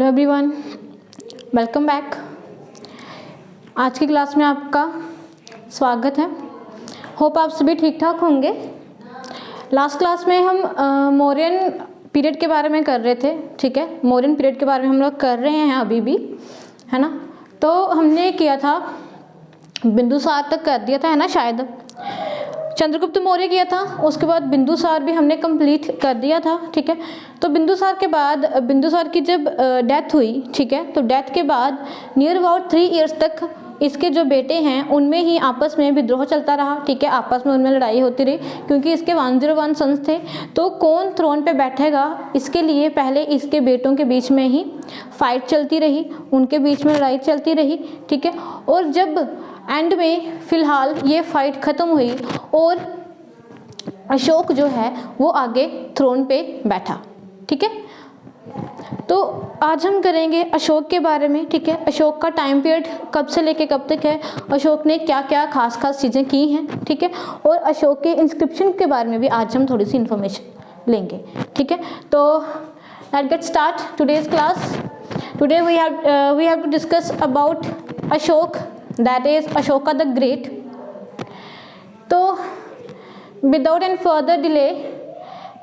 Hello everyone, welcome back. आज की class में आपका स्वागत है। होप आप सभी ठीक ठाक होंगे। लास्ट क्लास में हम मौर्यन पीरियड के बारे में कर रहे थे, ठीक है। मौर्यन पीरियड के बारे में हम लोग कर रहे हैं अभी भी, है ना। तो हमने किया था बिंदुसार तक कर दिया था, है ना, शायद चंद्रगुप्त मौर्य किया था, उसके बाद बिंदुसार भी हमने कंप्लीट कर दिया था, ठीक है। तो बिंदुसार के बाद बिंदुसार की जब डेथ हुई, ठीक है, तो डेथ के बाद नियर अबाउट 3 इयर्स तक इसके जो बेटे हैं उनमें ही आपस में विद्रोह चलता रहा, ठीक है। आपस में उनमें लड़ाई होती रही क्योंकि इसके 101 सन्स थे। तो कौन थ्रोन पे बैठेगा इसके लिए पहले इसके बेटों के बीच में ही फाइट चलती रही, उनके बीच में लड़ाई चलती रही, ठीक है। और जब एंड में फिलहाल ये फाइट ख़त्म हुई और अशोक जो है वो आगे थ्रोन पे बैठा, ठीक है। तो आज हम करेंगे अशोक के बारे में, ठीक है। अशोक का टाइम पीरियड कब से लेके कब तक है, अशोक ने क्या क्या खास चीज़ें की हैं, ठीक है। और अशोक के इंस्क्रिप्शन के बारे में भी आज हम थोड़ी सी इन्फॉर्मेशन लेंगे, ठीक है। तो let's get start today's class. Today we have to discuss about Ashok, that is Ashoka the great. तो without any further delay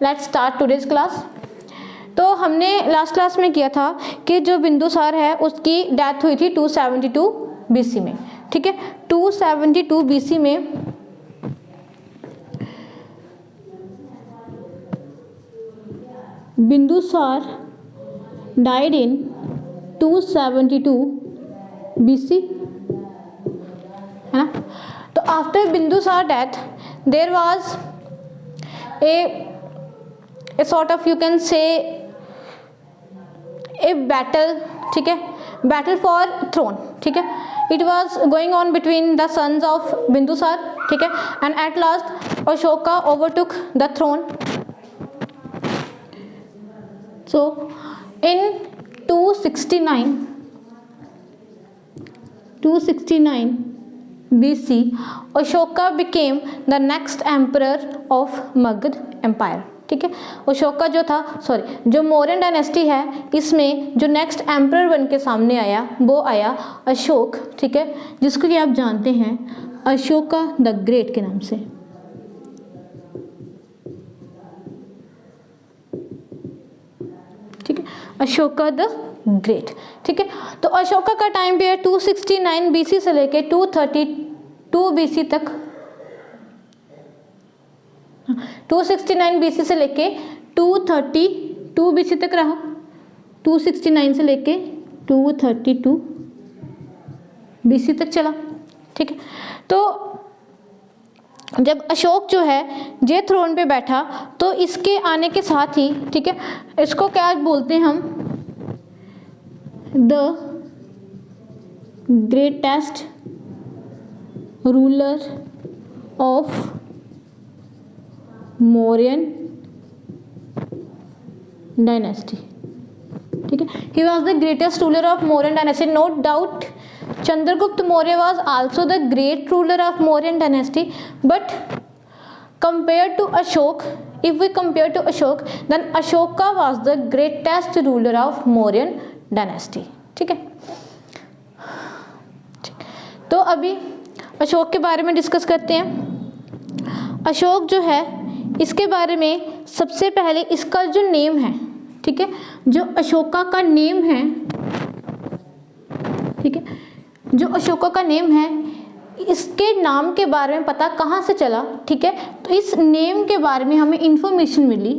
let's start today's class. तो हमने लास्ट क्लास में किया था कि जो बिंदुसार है उसकी डेथ हुई थी 272 बीसी में, ठीक है। 272 बीसी में बिंदुसार डाइड इन 272 बीसी, है ना। तो after Bindusara death there was a sort of, you can say, a battle, ठीक है, बैटल फॉर थ्रोन, ठीक है। It was going on between the sons of Bindusara, ठीक है, and at last Ashoka overtook the throne. So in 269 BC, Ashoka became the next emperor of Magध empire, ठीक है। अशोका जो था, जो मौर्यन डायनेस्टी है इसमें जो नेक्स्ट एम्परर बन के सामने आया वो आया अशोक, ठीक है, जिसको कि आप जानते हैं अशोका द ग्रेट के नाम से, ठीक है, अशोका द ग्रेट, ठीक है। तो अशोका का टाइम पीरियड 269 BC से लेके 232 BC तक, 269 BC से लेके 232 BC तक रहा, 269 से लेके 232 BC तक चला, ठीक है। तो जब अशोक जो है ये थ्रोन पे बैठा तो इसके आने के साथ ही, ठीक है, इसको क्या बोलते हैं हम, the greatest ruler of Mauryan dynasty, ठीक है। He was the greatest ruler of Mauryan dynasty, no doubt. Chandragupta Maurya was also the great ruler of Mauryan dynasty, but compared to Ashok, if we compare to Ashok, then Ashoka was the greatest ruler of Mauryan dynasty, ठीक है। तो अभी अशोक के बारे में discuss करते हैं। अशोक जो है इसके बारे में सबसे पहले इसका जो नेम है, ठीक है, जो अशोका का नेम है, ठीक है, जो अशोका का नेम है इसके नाम के बारे में पता कहाँ से चला, ठीक है। तो इस नेम के बारे में हमें इंफॉर्मेशन मिली,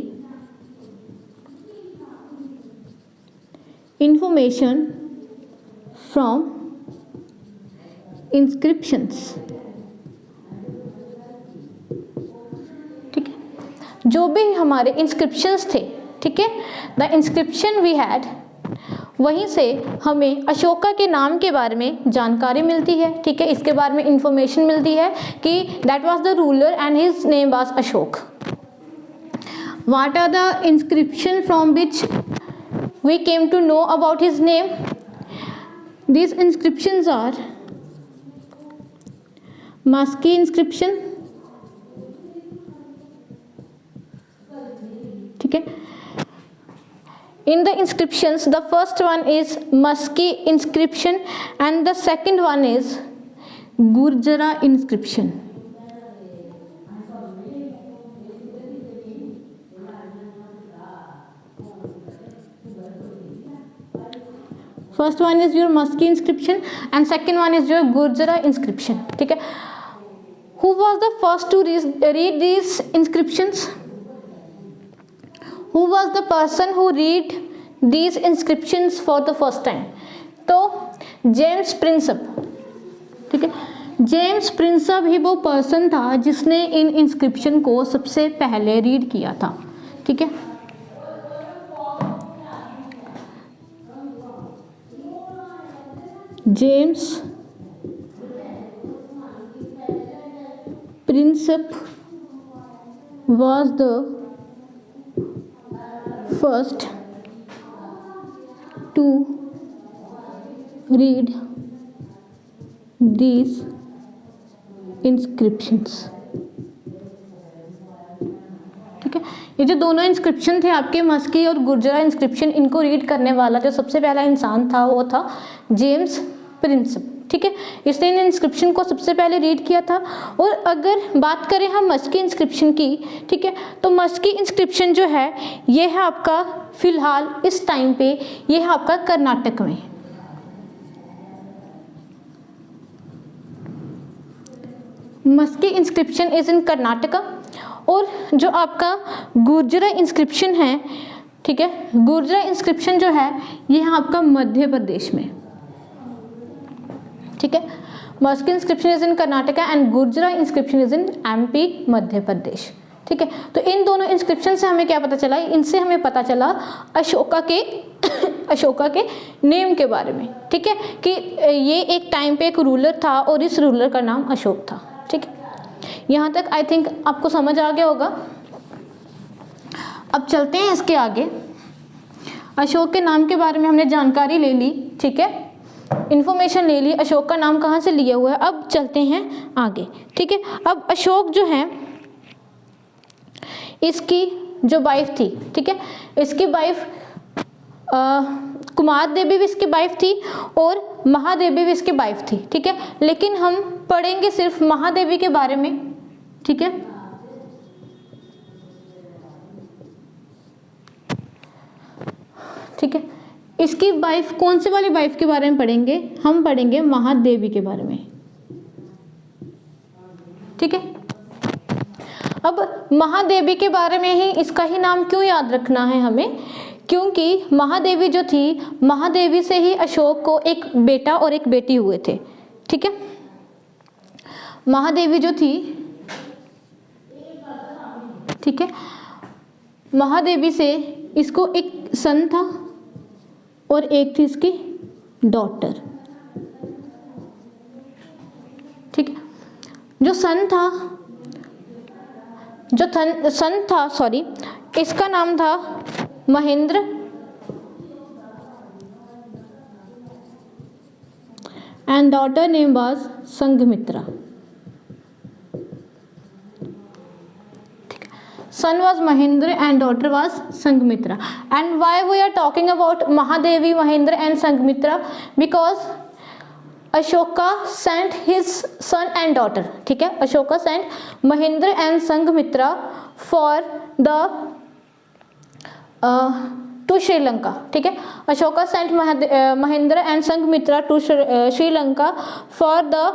इंफॉर्मेशन फ्रॉम इंस्क्रिप्शंस, ठीक है। जो भी हमारे इंस्क्रिप्शंस थे, ठीक है, द इंस्क्रिप्शन वी हैड, वहीं से हमें अशोका के नाम के बारे में जानकारी मिलती है, ठीक है। इसके बारे में इंफॉर्मेशन मिलती है कि that was the ruler and his name was Ashok. What are the inscription from which we came to know about his name? These inscriptions are Maski inscription, ठीक है, In the inscriptions, the first one is Musky inscription and the second one is Gurjara inscription. First one is your Musky inscription and second one is your Gurjara inscription. ठीक है. Who was the first to read these inscriptions? Who was the person who read these inscriptions for the first time? तो James Prinsep. ठीक है. James Prinsep ही वो person था जिसने इन inscription को सबसे पहले रीड किया था. ठीक है. James Prinsep was the first to read these inscriptions. ठीक है. ये जो दोनों इंस्क्रिप्शन थे आपके मस्की और गुर्जरा इंस्क्रिप्शन, इनको रीड करने वाला जो सबसे पहला इंसान था वो था जेम्स प्रिंसप. ठीक है. इसने इन इंस्क्रिप्शन को सबसे पहले रीड किया था. और अगर बात करें हम मस्की इंस्क्रिप्शन की, ठीक है, तो मस्की इंस्क्रिप्शन जो है ये है आपका फिलहाल इस टाइम पे ये है आपका कर्नाटक में. Maski inscription is in Karnataka. और जो आपका गुर्जरा इंस्क्रिप्शन है, ठीक है, गुर्जरा इंस्क्रिप्शन जो है ये है आपका मध्य प्रदेश में. ठीक है. Maski inscription is in Karnataka and Gurjara inscription is in MP Madhya Pradesh. ठीक है. तो इन दोनों इंस्क्रिप्शन से हमें क्या पता चला? इनसे हमें पता चला अशोका के नेम के बारे में. ठीक है, कि ये एक टाइम पे एक रूलर था और इस रूलर का नाम अशोक था. ठीक है. यहाँ तक आई थिंक आपको समझ आ गया होगा. अब चलते हैं इसके आगे. अशोक के नाम के बारे में हमने जानकारी ले ली. ठीक है, इन्फॉर्मेशन ले ली अशोक का नाम कहाँ से लिया हुआ है. अब चलते हैं आगे. ठीक है. अब अशोक जो है इसकी जो वाइफ थी, ठीक है, इसकी वाइफ कुमार देवी भी इसकी वाइफ थी और महादेवी भी इसकी वाइफ थी. ठीक है. लेकिन हम पढ़ेंगे सिर्फ महादेवी के बारे में. ठीक है. ठीक है. इसकी वाइफ कौन से वाली वाइफ के बारे में पढ़ेंगे? हम पढ़ेंगे महादेवी के बारे में. ठीक है. अब महादेवी के बारे में ही इसका ही नाम क्यों याद रखना है हमें? क्योंकि महादेवी जो थी, महादेवी से ही अशोक को एक बेटा और एक बेटी हुए थे. ठीक है. महादेवी जो थी, ठीक है, महादेवी से इसको एक सन था और एक थी इसकी डॉटर. ठीक है. जो सन था सॉरी, इसका नाम था Mahendra and daughter name was Sanghamitra. Son was Mahendra and daughter was Sanghmitra. And why we are talking about Mahadevi, Mahendra and Sanghmitra? Because Ashoka sent his son and daughter. ठीक है. Ashoka sent Mahendra and Sanghmitra for the to Sri Lanka. ठीक है. Ashoka sent Mahendra and Sanghmitra to Sri Lanka for the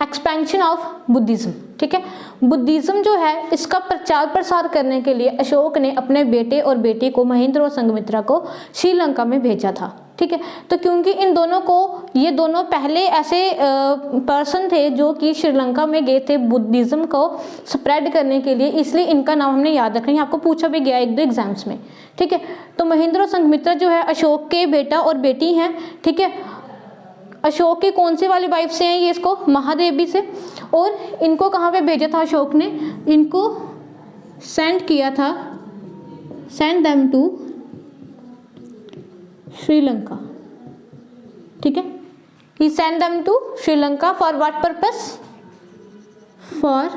expansion of Buddhism. ठीक है. Buddhism जो है इसका प्रचार प्रसार करने के लिए अशोक ने अपने बेटे और बेटी को महेंद्र और संघमित्रा को श्रीलंका में भेजा था. ठीक है. तो क्योंकि इन दोनों को, ये दोनों पहले ऐसे पर्सन थे जो कि श्रीलंका में गए थे बुद्धिज्म को स्प्रेड करने के लिए, इसलिए इनका नाम हमने याद रखना है. आपको पूछा भी गया एक दो एग्जाम्स में. ठीक है. तो महेंद्र और संघमित्रा जो है अशोक के बेटा और बेटी हैं. ठीक है. अशोक की कौन सी वाली वाइफ से हैं? ये इसको महादेवी से. और इनको कहाँ पे भेजा था अशोक ने? इनको सेंड किया था, सेंड देम टू श्रीलंका. ठीक है. He send them to Sri Lanka for what purpose? For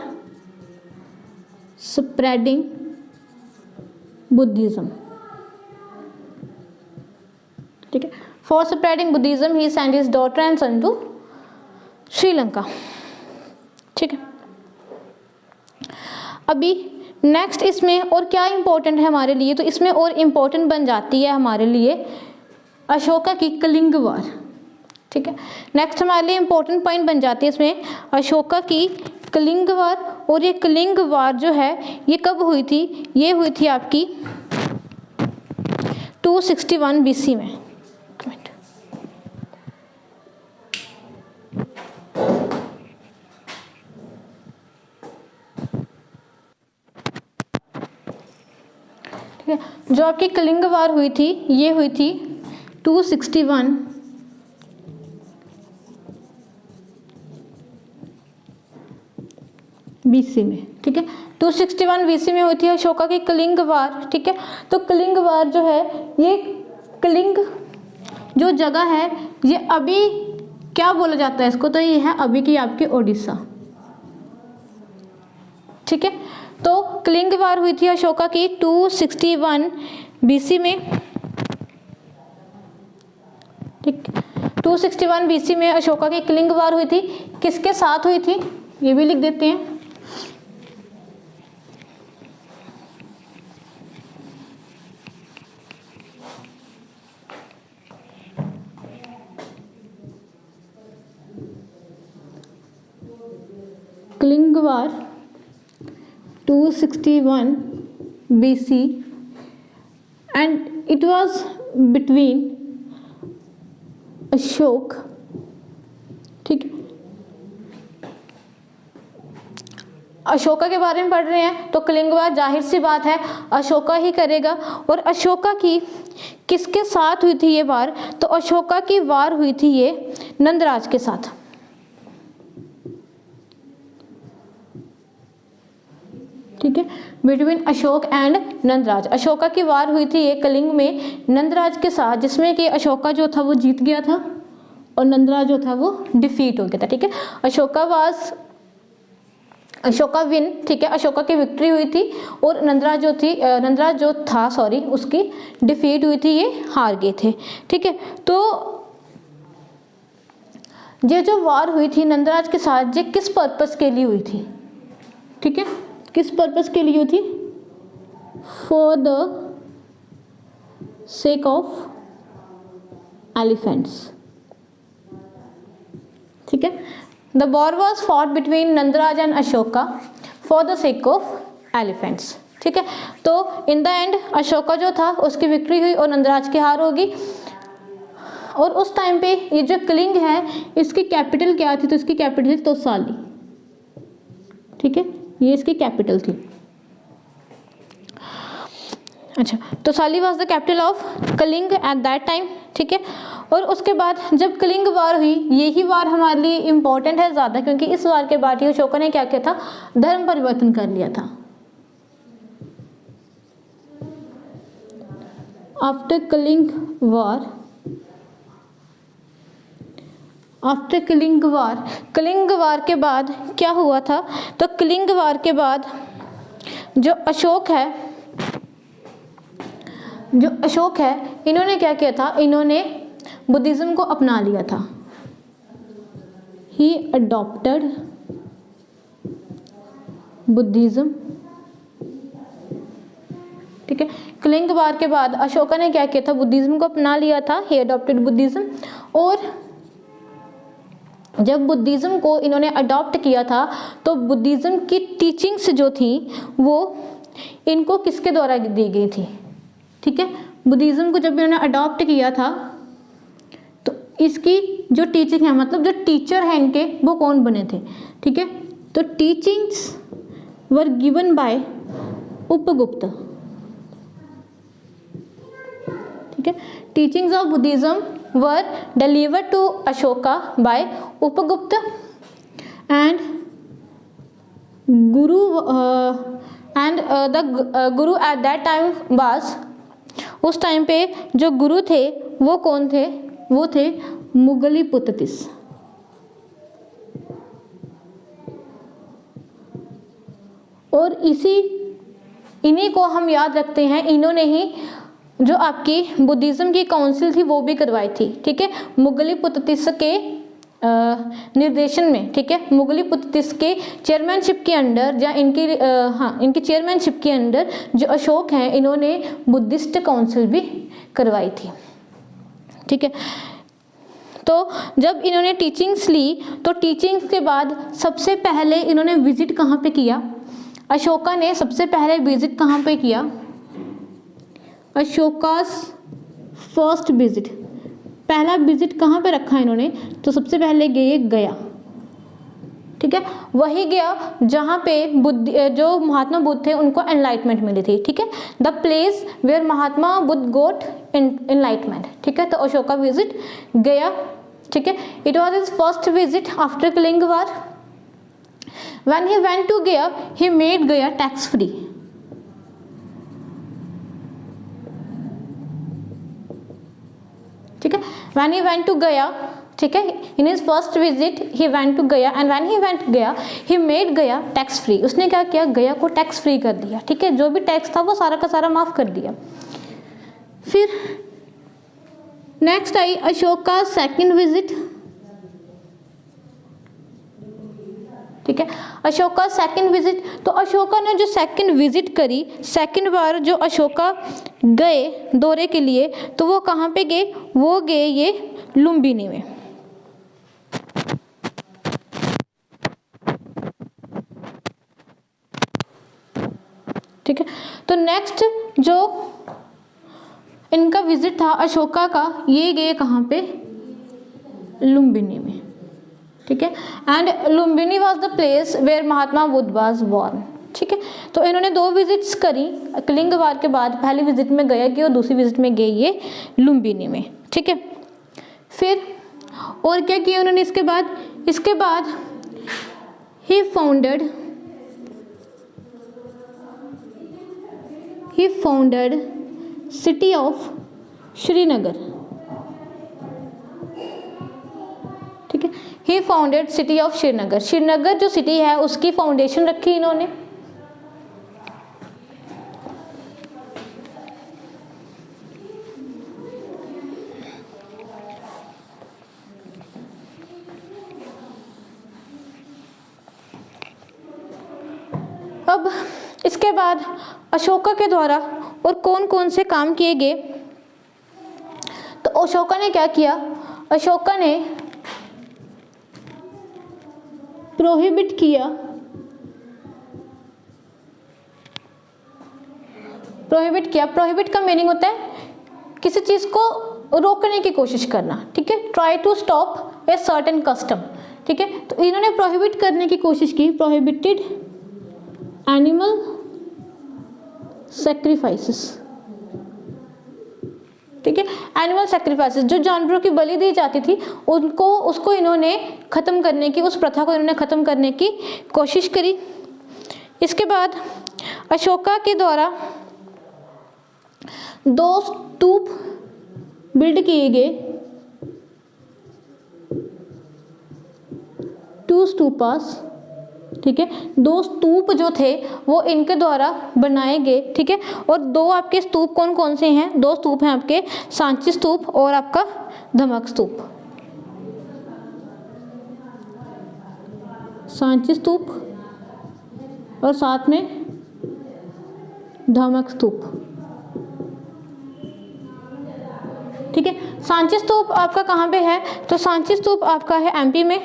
spreading Buddhism. ठीक है। For spreading Buddhism he send his daughter and son to Sri Lanka, ठीक है। अभी नेक्स्ट इसमें और क्या इंपॉर्टेंट है हमारे लिए, तो इसमें और इम्पोर्टेंट बन जाती है हमारे लिए अशोका की कलिंग वार, ठीक है। नेक्स्ट हमारे लिए इम्पोर्टेंट पॉइंट बन जाती है इसमें अशोका की कलिंग वार। और ये कलिंग वार जो है ये कब हुई थी, ये हुई थी आपकी 261 BC में। ठीक है, जो आपकी कलिंग वार हुई थी ये हुई थी 261 BC में, ठीक है। 261 BC में हुई थी अशोका की कलिंग वार, ठीक है। तो कलिंग वार जो है ये कलिंग जो जगह है ये अभी क्या बोला जाता है इसको, तो ये है अभी की आपकी ओडिशा, ठीक है। तो कलिंग वार हुई थी अशोका की 261 BC में, ठीक। 261 BC में अशोका की कलिंग वार हुई थी, किसके साथ हुई थी ये भी लिख देते हैं। कलिंग वार 261 BC and it was between Ashok, ठीक। अशोका के बारे में पढ़ रहे हैं तो कलिंग वार जाहिर सी बात है अशोका ही करेगा। और अशोका की किसके साथ हुई थी ये वार, तो अशोका की वार हुई थी ये नंदराज के साथ, ठीक है। बिटवीन अशोक एंड नंदराज अशोका की वार हुई थी ये कलिंग में नंदराज के साथ, जिसमें कि अशोका जो था वो जीत गया था और नंदराज जो था वो डिफीट हो गया था, ठीक है। अशोका विन, ठीक है, अशोका की विक्ट्री हुई थी और नंदराज जो था उसकी डिफीट हुई थी, ये हार गए थे, ठीक है। तो ये जो वार हुई थी नंदराज के साथ ये किस पर्पस के लिए हुई थी, ठीक है, किस पर्पस के लिए हुई थी, for the sake of elephants, ठीक है। The war was fought between Nandraj and Ashoka for the sake of elephants, ठीक है। तो इन द एंड अशोका जो था उसकी विक्ट्री हुई और नंदराज की हार होगी। और उस टाइम पे ये जो कलिंग है इसकी कैपिटल क्या थी, तो इसकी कैपिटल तोसाली, ठीक है, ये इसकी कैपिटल थी। अच्छा, Tosali was the capital of Kalinga at that time, ठीक है। और उसके बाद जब कलिंग वार हुई, यही वार हमारे लिए इम्पोर्टेंट है ज़्यादा, क्योंकि इस वार के बाद ही अशोका ने क्या किया था, धर्म परिवर्तन कर लिया था। आफ्टर कलिंग वार के बाद क्या हुआ था, तो कलिंग वार के बाद जो अशोक है इन्होंने क्या किया था, इन्होंने बुद्धिज्म को अपना लिया था। ही अडॉप्टेड बुद्धिज्म, ठीक है। कलिंग वार के बाद अशोका ने क्या किया था, बुद्धिज्म को अपना लिया था, ही अडॉप्टेड बुद्धिज्म। और जब बुद्धिज्म को इन्होंने अडॉप्ट किया था तो बुद्धिज्म की टीचिंग्स जो थी वो इनको किसके द्वारा दी गई थी, ठीक है। बुद्धिज्म को जब इन्होंने अडॉप्ट किया था तो इसकी जो टीचिंग है, मतलब जो टीचर हैं इनके, वो कौन बने थे, ठीक है। तो teachings were given by Upagupta, ठीक है। Teachings of Buddhism were delivered to Ashoka by Upagupta and Guru the Guru at that time was, उस टाइम पे जो गुरु थे वो कौन थे, वो थे मुगलिपुत्तिस, और इन्हीं को हम याद रखते हैं, इन्होंने ही जो आपकी बुद्धिज़्म की काउंसिल थी वो भी करवाई थी, ठीक है, मुगलिपुततिस के निर्देशन में, ठीक है, मुगलिपुततिस के चेयरमैनशिप के अंडर या इनकी चेयरमैनशिप के अंडर जो अशोक हैं इन्होंने बुद्धिस्ट काउंसिल भी करवाई थी, ठीक है। तो जब इन्होंने टीचिंग्स ली तो टीचिंग्स के बाद सबसे पहले इन्होंने विजिट कहाँ पे किया, अशोका ने सबसे पहले विजिट कहाँ पे किया, अशोकास फर्स्ट विजिट, पहला विजिट कहाँ पे रखा इन्होंने, तो सबसे पहले गए गया, ठीक है, वही गया जहाँ पे जो महात्मा बुद्ध थे उनको एनलाइटमेंट मिली थी, ठीक है, the place where Mahatma Buddha got enlightenment, ठीक है। तो अशोका विजिट गया, ठीक है, it was his first visit after Kalinga war. When he went to Gaya he made Gaya tax free, ठीक है, when he went to Gaya, ठीक है, in his first visit he went to Gaya and when he went Gaya he made Gaya tax free, उसने क्या किया, गया को tax free कर दिया, ठीक है, जो भी टैक्स था वो सारा का सारा माफ कर दिया। फिर नेक्स्ट आई अशोक का सेकंड विजिट, ठीक है, अशोक का सेकंड विजिट, तो अशोका ने जो सेकंड विजिट करी, सेकंड बार जो अशोका गए दौरे के लिए, तो वो कहाँ पे गए, वो गए ये लुम्बिनी में, ठीक है। तो नेक्स्ट जो इनका विजिट था अशोका का, ये गए कहाँ पे, लुम्बिनी में, ठीक है, and Lumbini was the place where Mahatma Buddha was born, ठीक है। तो इन्होंने दो विजिट्स करी कलिंग वार के बाद, पहली विजिट में गया की और दूसरी विजिट में गए ये लुम्बिनी में, ठीक है। फिर और क्या किया उन्होंने इसके बाद he founded city of Srinagar, ठीक है, he founded city of Srinagar, Srinagar जो सिटी है उसकी फाउंडेशन रखी इन्होंने। अब इसके बाद अशोका के द्वारा और कौन कौन से काम किए गए, तो अशोका ने क्या किया, अशोका ने प्रोहिबिट किया, प्रोहिबिट का मीनिंग होता है किसी चीज को रोकने की कोशिश करना, ठीक है, try to stop a certain custom, ठीक है। तो इन्होंने प्रोहिबिट करने की कोशिश की, प्रोहिबिटेड एनिमल सैक्रिफाइसेस, ठीक है, एनिमल सैक्रिफाइसेस, जो जानवरों की बलि दी जाती थी उसको इन्होंने ख़त्म करने की, उस प्रथा को इन्होंने ख़त्म करने की कोशिश करी। इसके बाद अशोका के द्वारा 2 स्तूप बिल्ड किए गए, 2 स्तूपास, ठीक है, 2 स्तूप जो थे वो इनके द्वारा बनाए गए, ठीक है। और 2 आपके स्तूप कौन कौन से हैं, 2 स्तूप हैं आपके सांची स्तूप और आपका धमक स्तूप, सांची स्तूप और साथ में धमक स्तूप, ठीक है। सांची स्तूप आपका कहाँ पे है, तो सांची स्तूप आपका है एमपी में,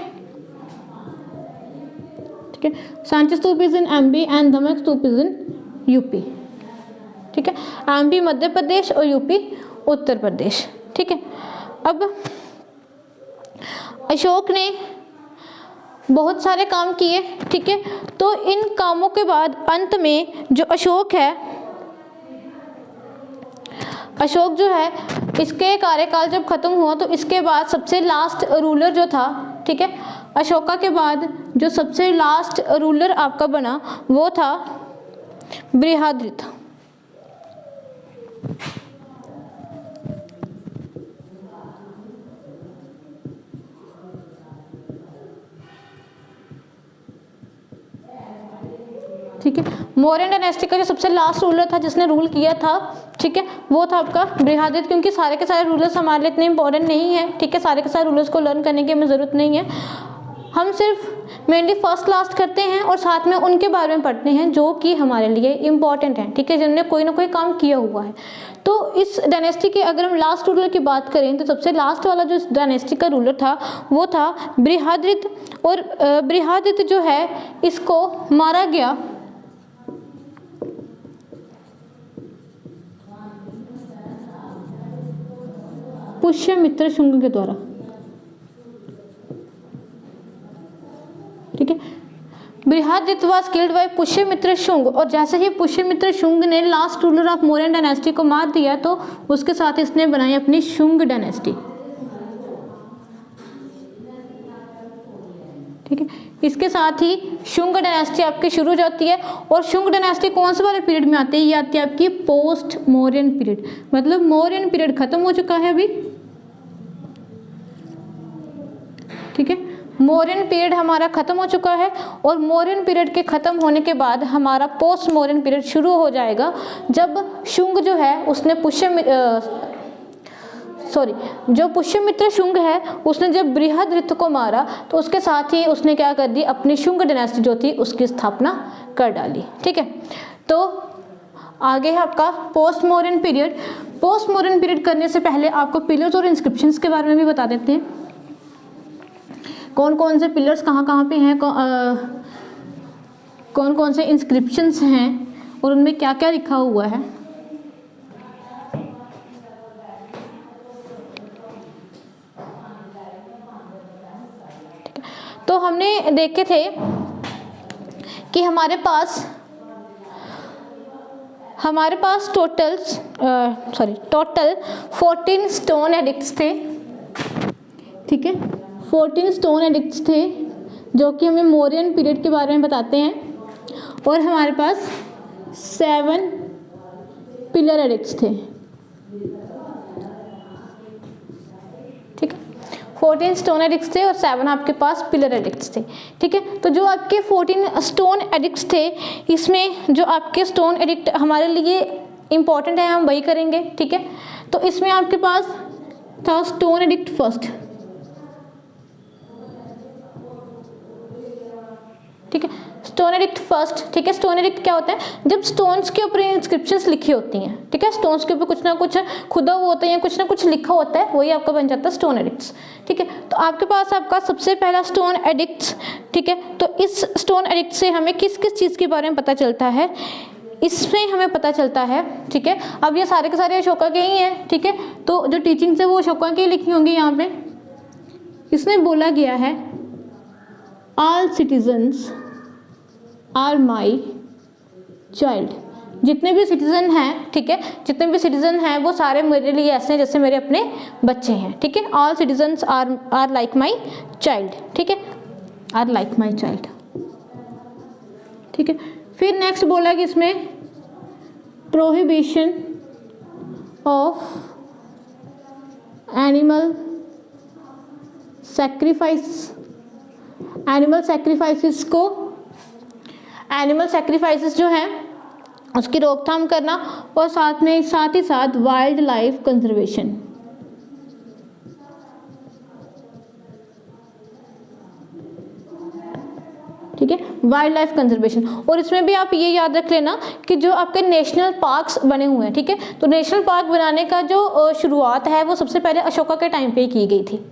ठीक है, सांची स्तूप इज इन एमपी एंड धमक स्तूप इज इन यूपी, ठीक है, एमपी मध्य प्रदेश और यूपी उत्तर प्रदेश, ठीक है। अब अशोक ने बहुत सारे काम किए, ठीक है, तो इन कामों के बाद अंत में जो अशोक है, अशोक जो है इसके कार्यकाल जब खत्म हुआ तो इसके बाद सबसे लास्ट रूलर जो था, ठीक है, अशोका के बाद जो सबसे लास्ट रूलर आपका बना वो था बृहद्रथ, ठीक है। मौर्यन डायनेस्टी का जो सबसे लास्ट रूलर था जिसने रूल किया था, ठीक है, वो था आपका बृहदारण्य। क्योंकि सारे के सारे रूलर्स हमारे लिए इतने इंपॉर्टेंट नहीं है, ठीक है, सारे के सारे रूलर्स को लर्न करने की हमें ज़रूरत नहीं है। हम सिर्फ मेनली फर्स्ट लास्ट करते हैं और साथ में उनके बारे में पढ़ते हैं जो कि हमारे लिए इम्पॉर्टेंट हैं, ठीक है, जिन्होंने कोई ना कोई काम किया हुआ है। तो इस डायनेस्टी के अगर हम लास्ट रूलर की बात करें तो सबसे लास्ट वाला जो इस डायनेस्टी का रूलर था वो था बृहदारण्य। और बृहदारण्य जो है इसको मारा गया पुष्यमित्र शुंग के द्वारा, ठीक है। Brihadaranyaka was killed by Pushyamitra Shunga, और जैसे ही पुष्यमित्र शुंग ने last ruler of Mauryan dynasty को मार दिया तो उसके साथ इसने बनाई अपनी शुंग डायनेस्टी, ठीक है। इसके साथ ही शुंग डायनेस्टी आपकी शुरू हो जाती है। और शुंग डायनेस्टी कौन से वाले पीरियड में आती है? ये आती है आपकी पोस्ट मौर्यन पीरियड, मतलब मौर्यन पीरियड खत्म हो चुका है अभी, ठीक है। मौर्यन पीरियड हमारा खत्म हो चुका है और मौर्यन पीरियड के खत्म होने के बाद हमारा पोस्ट मौर्यन पीरियड शुरू हो जाएगा, जब शुंग जो है उसने जो पुष्यमित्र शुंग है उसने जब बृहदारण्य को मारा तो उसके साथ ही उसने क्या कर दी, अपनी शुंग डायनेस्टी जो थी उसकी स्थापना कर डाली, ठीक है। तो आगे है आपका post Mauryan period. Post Mauryan period करने से पहले आपको पिलर्स और इंस्क्रिप्शंस के बारे में भी बता देते हैं, कौन कौन से पिलर्स कहाँ कहाँ पे हैं, कौन कौन से इंस्क्रिप्शंस हैं और उनमें क्या क्या लिखा हुआ है। तो हमने देखे थे कि हमारे पास टोटल 14 स्टोन एडिक्ट्स थे, ठीक है। 14 स्टोन एडिक्ट्स थे जो कि हमें मौर्यन पीरियड के बारे में बताते हैं, और हमारे पास 7 पिलर एडिक्ट्स थे, ठीक है। 14 स्टोन एडिक्ट्स थे और 7 आपके पास पिलर एडिक्ट्स थे, ठीक है। तो जो आपके 14 स्टोन एडिक्ट्स थे, इसमें जो आपके स्टोन एडिक्ट हमारे लिए इम्पॉर्टेंट है हम वही करेंगे, ठीक है। तो इसमें आपके पास था स्टोन एडिक्ट फर्स्ट, ठीक है। स्टोन एडिक्ट फर्स्ट, ठीक है। स्टोन एडिक्ट क्या होता है? जब स्टोन्स के ऊपर इंस्क्रिप्शंस लिखी होती हैं, ठीक है, स्टोन्स के ऊपर कुछ ना कुछ खुदा हुआ होता है या कुछ ना कुछ लिखा होता है, वही आपका बन जाता है स्टोन एडिक्ट्स, ठीक है। तो आपके पास आपका सबसे पहला स्टोन एडिक्ट्स, ठीक है। तो इस स्टोन एडिक्ट से हमें किस किस चीज़ के बारे में पता चलता है? इसमें हमें पता चलता है, ठीक है। अब ये सारे के सारे अशोका के ही हैं, ठीक है। तो जो टीचिंग्स है वो अशोका की लिखी होंगी। यहाँ पे इसमें बोला गया है all citizens are my child, जितने भी सिटीजन हैं, ठीक है, जितने भी सिटीजन हैं वो सारे मेरे लिए ऐसे हैं जैसे मेरे अपने बच्चे हैं, ठीक है। All citizens are like my child, ठीक है, आर लाइक माई चाइल्ड, ठीक है। फिर नेक्स्ट बोला कि इसमें प्रोहिबिशन ऑफ एनिमल सैक्रिफाइसेस जो हैं उसकी रोकथाम करना, और साथ ही साथ वाइल्ड लाइफ कंजर्वेशन, ठीक है, वाइल्ड लाइफ कंजर्वेशन। और इसमें भी आप ये याद रख लेना कि जो आपके नेशनल पार्क्स बने हुए हैं, ठीक है, तो नेशनल पार्क बनाने का जो शुरुआत है वो सबसे पहले अशोका के टाइम पे ही की गई थी,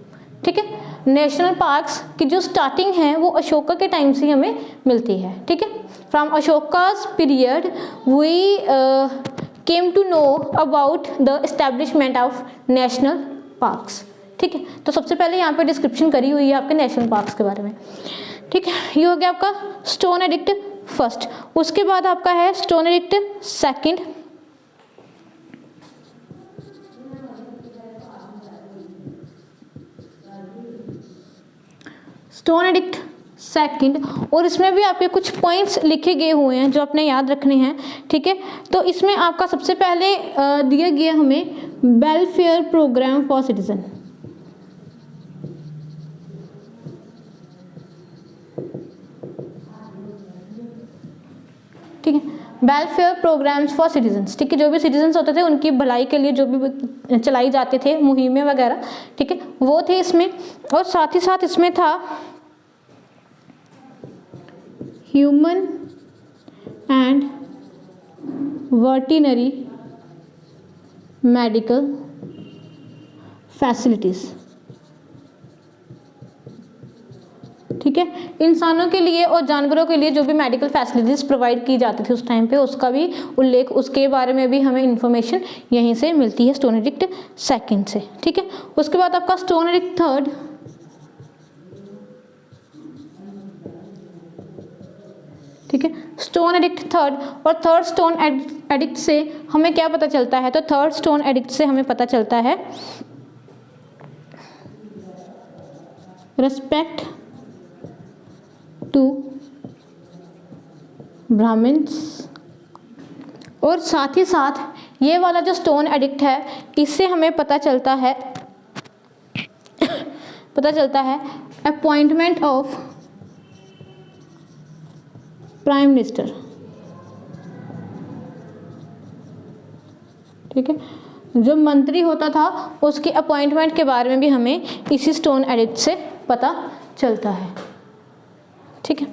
ठीक है। नेशनल पार्क्स की जो स्टार्टिंग है वो अशोका के टाइम से हमें मिलती है, ठीक है। From Ashoka's period we came to know about the establishment of national parks, ठीक है। तो सबसे पहले यहाँ पे डिस्क्रिप्शन करी हुई है आपके नेशनल पार्क्स के बारे में, ठीक है। ये हो गया आपका स्टोन एडिक्ट फर्स्ट। उसके बाद आपका है stone addict second. Stone addict second, और इसमें भी आपके कुछ पॉइंट्स लिखे गए हुए हैं जो आपने याद रखने हैं, ठीक है। तो इसमें आपका सबसे पहले दिया गया हमें welfare programme for citizen, welfare programmes for citizens, ठीक है, जो भी सिटीजन्स होते थे उनकी भलाई के लिए जो भी चलाई जाते थे मुहिमें वगैरह, ठीक है, वो थे इसमें। और साथ ही साथ इसमें था human and veterinary medical facilities, ठीक है, इंसानों के लिए और जानवरों के लिए जो भी मेडिकल फैसिलिटीज़ प्रोवाइड की जाती थी उस टाइम पे, उसका भी उल्लेख, उसके बारे में भी हमें इंफॉर्मेशन यहीं से मिलती है, स्टोन एडिक्ट सेकंड से, ठीक है। उसके बाद आपका स्टोन एडिक्ट थर्ड, ठीक है, स्टोन एडिक्ट थर्ड। और थर्ड स्टोन एडिक्ट से हमें क्या पता चलता है, तो थर्ड स्टोन एडिक्ट से हमें पता चलता है रेस्पेक्ट टू ब्राह्मण्स। और साथ ही साथ ये वाला जो स्टोन एडिक्ट है, इससे हमें पता चलता है अपॉइंटमेंट ऑफ प्राइम मिनिस्टर, ठीक है, जो मंत्री होता था उसकी अपॉइंटमेंट के बारे में भी हमें इसी स्टोन एडिक्ट से पता चलता है, ठीक है।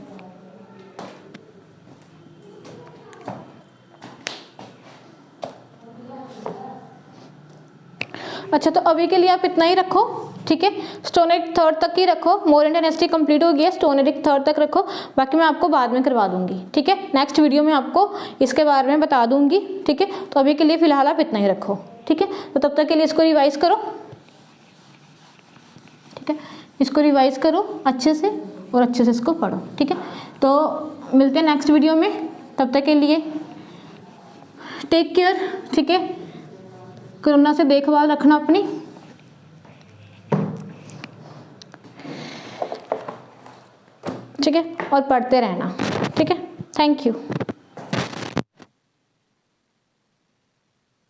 अच्छा, तो अभी के लिए आप इतना ही रखो, ठीक है, स्टोन एडिक्ट थर्ड तक ही रखो, मौर्यन डायनेस्टी कंप्लीट हो गया, स्टोन एडिक्ट थर्ड तक रखो, बाकी मैं आपको बाद में करवा दूंगी, ठीक है, नेक्स्ट वीडियो में आपको इसके बारे में बता दूंगी, ठीक है। तो अभी के लिए फिलहाल आप इतना ही रखो, ठीक है। तो तब तक के लिए इसको रिवाइज करो, ठीक है, इसको रिवाइज करो अच्छे से और अच्छे से इसको पढ़ो, ठीक है। तो मिलते हैं नेक्स्ट वीडियो में, तब तक के लिए टेक केयर, ठीक है, कोरोना से देखभाल रखना अपनी, ठीक है, और पढ़ते रहना, ठीक है। Thank you.